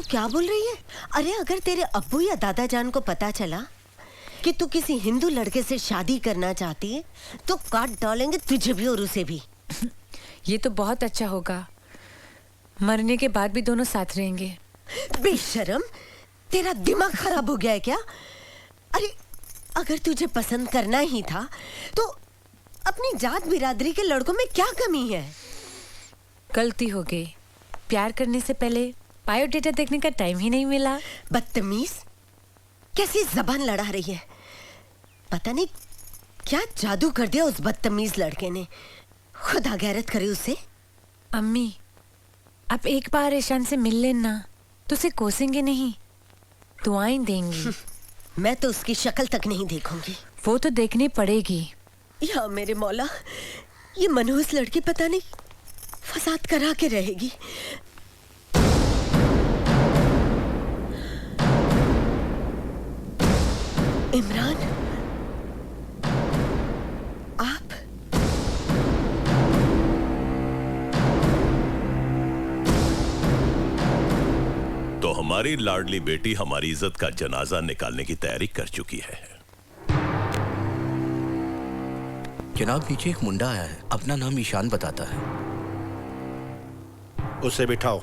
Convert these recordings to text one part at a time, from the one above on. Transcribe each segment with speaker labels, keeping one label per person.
Speaker 1: तू क्या बोल रही है? अरे अगर तेरे अब्बू या दादा जान को पता चला कि तू किसी हिंदू लड़के से शादी करना चाहती है तो काट डालेंगे तुझे भी और उसे भी।
Speaker 2: ये तो बहुत अच्छा होगा, मरने के बाद भी दोनों साथ रहेंगे।
Speaker 1: बेशरम, तेरा दिमाग खराब हो गया है क्या? अरे अगर तुझे पसंद करना ही था तो अपनी जात बिरादरी के लड़कों में क्या कमी है?
Speaker 2: गलती हो गई, प्यार करने से पहले बायोडेटा देखने का टाइम ही नहीं मिला।
Speaker 1: बदतमीज, कैसी जबान लड़ा रही है। पता नहीं क्या जादू कर दिया उस बदतमीज लड़के ने। खुदा गैरत करे उसे।
Speaker 2: अम्मी, आप एक बार ईशान से मिल लेना तो उसे कोसेंगे नहीं, दुआएं देंगी।
Speaker 1: मैं तो उसकी शक्ल तक नहीं देखूंगी।
Speaker 2: वो तो देखनी पड़ेगी।
Speaker 1: या मेरे मौला, ये मनहूस लड़की पता नहीं फसाद करा के रहेगी। इमरान, आप?
Speaker 3: तो हमारी लाडली बेटी हमारी इज्जत का जनाजा निकालने की तैयारी कर चुकी है।
Speaker 4: जनाब, पीछे एक मुंडा आया है, अपना नाम ईशान बताता है।
Speaker 5: उसे बिठाओ।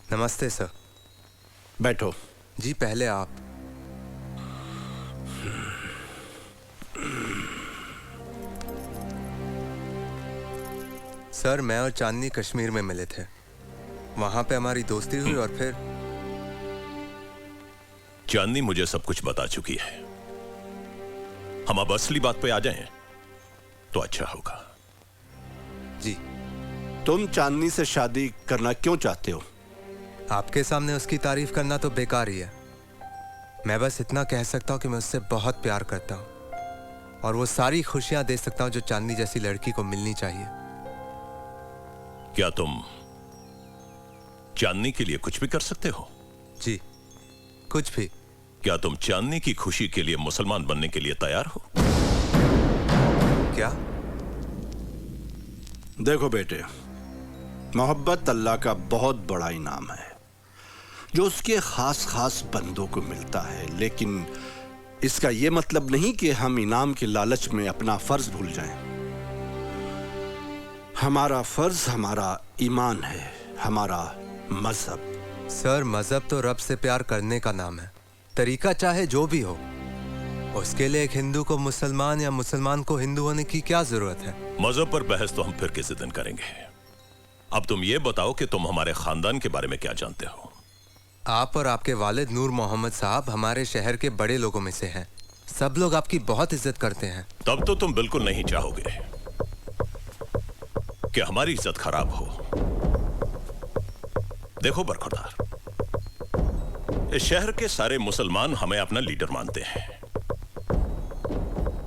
Speaker 6: नमस्ते सर।
Speaker 5: बैठो।
Speaker 6: जी पहले आप। सर, मैं और चांदनी कश्मीर में मिले थे, वहां पे हमारी दोस्ती हुई और फिर
Speaker 3: चांदनी मुझे सब कुछ बता चुकी है। हम अब असली बात पे आ जाएं तो अच्छा होगा।
Speaker 6: जी।
Speaker 5: तुम चांदनी से शादी करना क्यों चाहते हो?
Speaker 6: आपके सामने उसकी तारीफ करना तो बेकार ही है। मैं बस इतना कह सकता हूँ कि मैं उससे बहुत प्यार करता हूँ और वो सारी खुशियां दे सकता हूँ जो चांदनी जैसी लड़की को मिलनी चाहिए।
Speaker 3: क्या तुम चांदनी के लिए कुछ भी कर सकते हो?
Speaker 6: जी, कुछ भी।
Speaker 3: क्या तुम चांदनी की खुशी के लिए मुसलमान बनने के लिए तैयार हो?
Speaker 6: क्या?
Speaker 5: देखो बेटे, मोहब्बत अल्लाह का बहुत बड़ा इनाम है जो उसके खास खास बंदों को मिलता है, लेकिन इसका यह मतलब नहीं कि हम इनाम के लालच में अपना फर्ज भूल जाएं। हमारा फर्ज हमारा ईमान है, हमारा मजहब।
Speaker 6: सर, मजहब तो रब से प्यार करने का नाम है। तरीका चाहे जो भी हो, उसके लिए एक हिंदू को मुसलमान या मुसलमान को हिंदू होने की क्या जरूरत है?
Speaker 3: मजहब पर बहस तो हम फिर किसी दिन करेंगे। अब तुम ये बताओ कि तुम हमारे खानदान के बारे में क्या जानते हो?
Speaker 6: आप और आपके वालिद नूर मोहम्मद साहब हमारे शहर के बड़े लोगों में से हैं। सब लोग आपकी बहुत इज्जत करते हैं।
Speaker 3: तब तो तुम बिल्कुल नहीं चाहोगे कि हमारी इज्जत खराब हो। देखो बरखुरदार, इस शहर के सारे मुसलमान हमें अपना लीडर मानते हैं।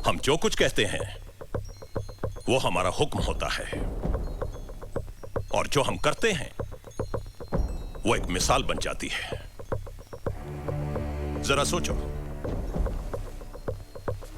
Speaker 3: हम जो कुछ कहते हैं वो हमारा हुक्म होता है और जो हम करते हैं वो एक मिसाल बन जाती है। जरा सोचो,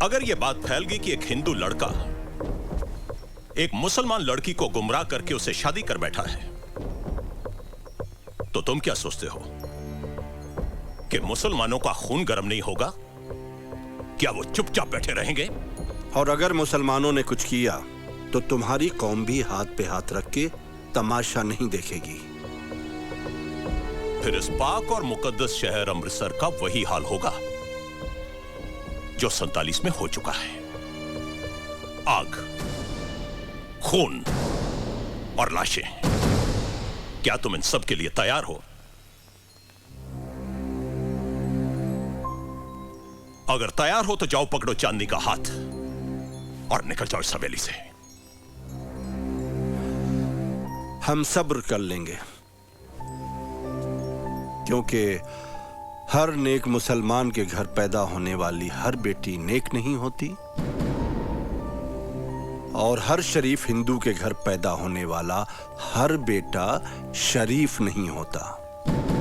Speaker 3: अगर यह बात फैल गई कि एक हिंदू लड़का एक मुसलमान लड़की को गुमराह करके उसे शादी कर बैठा है, तो तुम क्या सोचते हो कि मुसलमानों का खून गर्म नहीं होगा? क्या वो चुपचाप बैठे रहेंगे?
Speaker 5: और अगर मुसलमानों ने कुछ किया तो तुम्हारी कौम भी हाथ पे हाथ रख के तमाशा नहीं देखेगी।
Speaker 3: फिर इस पाक और मुकद्दस शहर अमृतसर का वही हाल होगा जो 47 में हो चुका है। आग, खून और लाशें। क्या तुम इन सब के लिए तैयार हो? अगर तैयार हो तो जाओ, पकड़ो चांदनी का हाथ और निकल जाओ इस हवेली से।
Speaker 5: हम सब्र कर लेंगे, क्योंकि हर नेक मुसलमान के घर पैदा होने वाली हर बेटी नेक नहीं होती और हर शरीफ हिंदू के घर पैदा होने वाला हर बेटा शरीफ नहीं होता।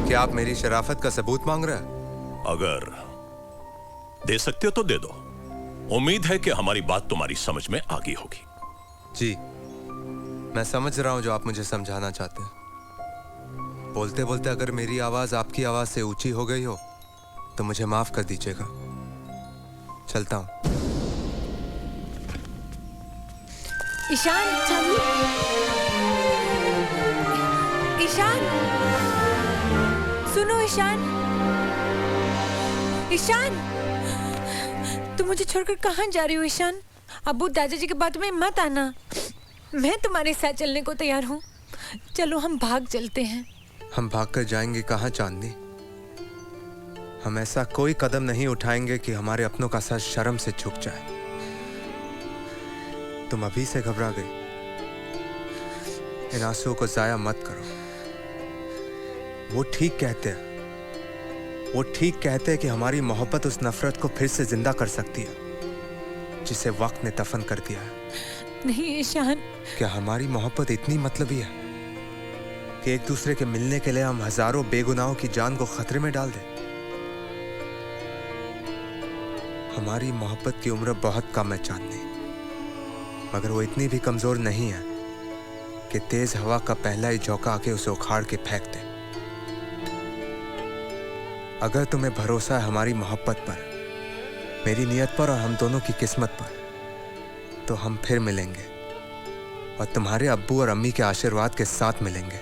Speaker 6: क्या आप मेरी शराफत का सबूत मांग रहे हैं?
Speaker 3: अगर दे सकते हो तो दे दो। उम्मीद है कि हमारी बात तुम्हारी समझ में आ गई होगी।
Speaker 6: जी, मैं समझ रहा हूं जो आप मुझे समझाना चाहते हैं। बोलते बोलते अगर मेरी आवाज आपकी आवाज से ऊंची हो गई हो तो मुझे माफ कर दीजिएगा। चलता हूं।
Speaker 2: ईशान, ईशान, सुनो ईशान, ईशान, तुम मुझे छोड़कर कहाँ जा रही हो ईशान? अब्बू दादाजी की बातों में मत आना। मैं तुम्हारे साथ चलने को तैयार हूँ। चलो हम भाग चलते हैं।
Speaker 6: हम भागकर जाएंगे कहाँ चांदनी? हम ऐसा कोई कदम नहीं उठाएंगे कि हमारे अपनों का सर शर्म से झुक जाए। तुम अभी से घबरा गई। इन आंसुओं को जाया मत करो। वो ठीक कहते हैं, वो ठीक कहते हैं कि हमारी मोहब्बत उस नफरत को फिर से जिंदा कर सकती है जिसे वक्त ने दफन कर दिया है।
Speaker 2: नहीं ईशान।
Speaker 6: क्या हमारी मोहब्बत इतनी मतलबी है कि एक दूसरे के मिलने के लिए हम हजारों बेगुनाहों की जान को खतरे में डाल दें? हमारी मोहब्बत की उम्र बहुत कम है चांदनी, मगर वो इतनी भी कमजोर नहीं है कि तेज हवा का पहला ही झोंका आके उसे उखाड़ के फेंक दे। अगर तुम्हें भरोसा है हमारी मोहब्बत पर, मेरी नीयत पर और हम दोनों की किस्मत पर, तो हम फिर मिलेंगे और तुम्हारे अब्बू और अम्मी के आशीर्वाद के साथ मिलेंगे।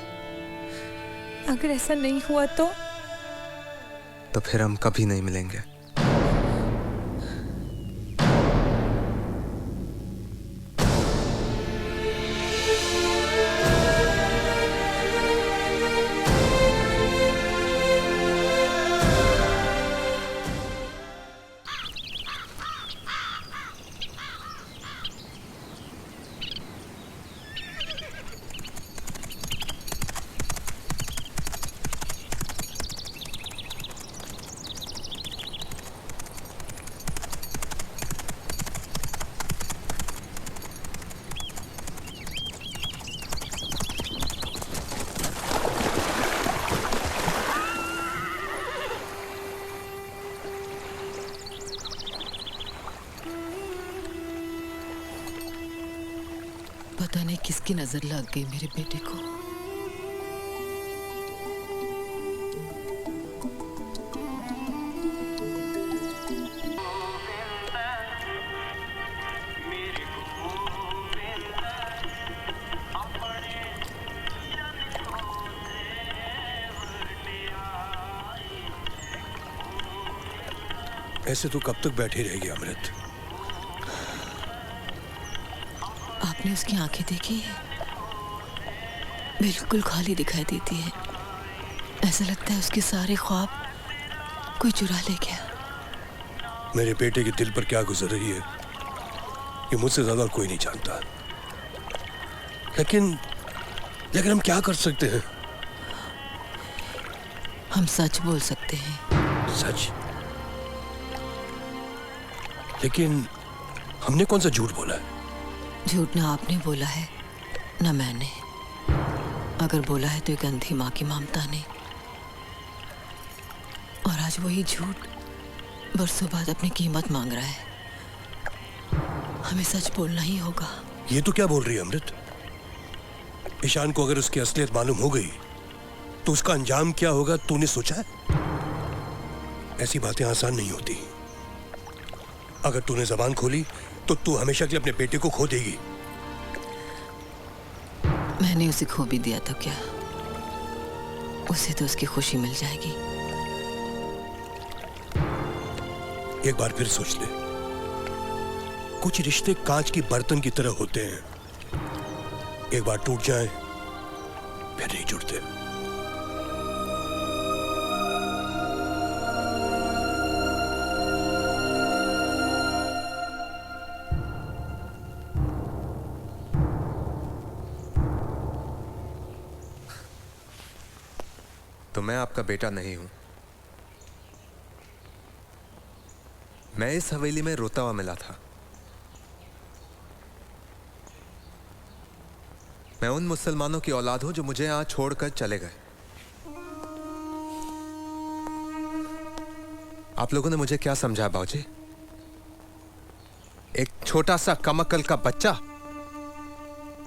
Speaker 2: अगर ऐसा नहीं हुआ तो
Speaker 6: फिर हम कभी नहीं मिलेंगे।
Speaker 7: पता नहीं किसकी नजर लग गई मेरे बेटे को।
Speaker 8: ऐसे तो कब तक बैठी रहेगी अमृत?
Speaker 7: आपने उसकी आंखें देखी है? बिल्कुल खाली दिखाई देती है। ऐसा लगता है उसके सारे ख्वाब कोई चुरा ले गया।
Speaker 8: मेरे बेटे के दिल पर क्या गुजर रही है ये मुझसे ज्यादा कोई नहीं जानता। लेकिन हम क्या कर सकते हैं?
Speaker 7: हम सच बोल सकते हैं।
Speaker 8: सच? लेकिन हमने कौन सा झूठ बोला है?
Speaker 7: झूठ ना आपने बोला है ना मैंने। अगर बोला है तो एक अंधी माँ की ममता ने। और आज वही झूठ बरसों बाद अपनी कीमत मांग रहा है। हमें सच बोलना ही होगा।
Speaker 8: ये तो क्या बोल रही है अमृत? ईशान को अगर उसकी असलियत मालूम हो गई तो उसका अंजाम क्या होगा तूने सोचा है? ऐसी बातें आसान नहीं होती। अगर तूने जबान खोली तो तू हमेशा के लिए अपने बेटे को खो देगी।
Speaker 7: मैंने उसे खो भी दिया तो क्या? उसे तो उसकी खुशी मिल जाएगी।
Speaker 8: एक बार फिर सोच ले। कुछ रिश्ते कांच की बर्तन की तरह होते हैं। एक बार टूट जाए फिर नहीं जुड़ते।
Speaker 6: तो मैं आपका बेटा नहीं हूं। मैं इस हवेली में रोता हुआ मिला था। मैं उन मुसलमानों की औलाद हूं जो मुझे यहां छोड़कर चले गए। आप लोगों ने मुझे क्या समझा बाबूजी? एक छोटा सा कमअक्ल का बच्चा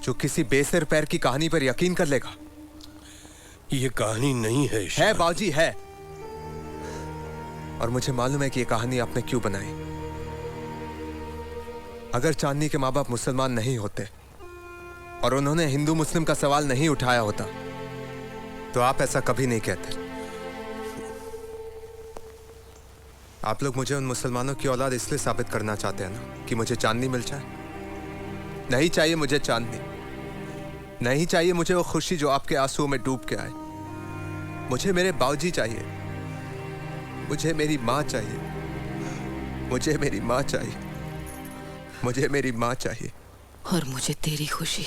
Speaker 6: जो किसी बेसिर पैर की कहानी पर यकीन कर लेगा?
Speaker 8: ये कहानी नहीं है ईशान।
Speaker 6: है बाबूजी, है। और मुझे मालूम है कि ये कहानी आपने क्यों बनाई। अगर चांदनी के माँ बाप मुसलमान नहीं होते और उन्होंने हिंदू मुस्लिम का सवाल नहीं उठाया होता तो आप ऐसा कभी नहीं कहते। आप लोग मुझे उन मुसलमानों की औलाद इसलिए साबित करना चाहते हैं ना कि मुझे चांदनी मिल जाए। नहीं चाहिए मुझे चांदनी, नहीं चाहिए मुझे वो खुशी जो आपके आंसुओं में डूब के आए। मुझे मेरे बाबूजी चाहिए, मुझे मेरी माँ चाहिए, मुझे मेरी माँ चाहिए, मुझे मेरी माँ चाहिए।
Speaker 7: और मुझे तेरी खुशी।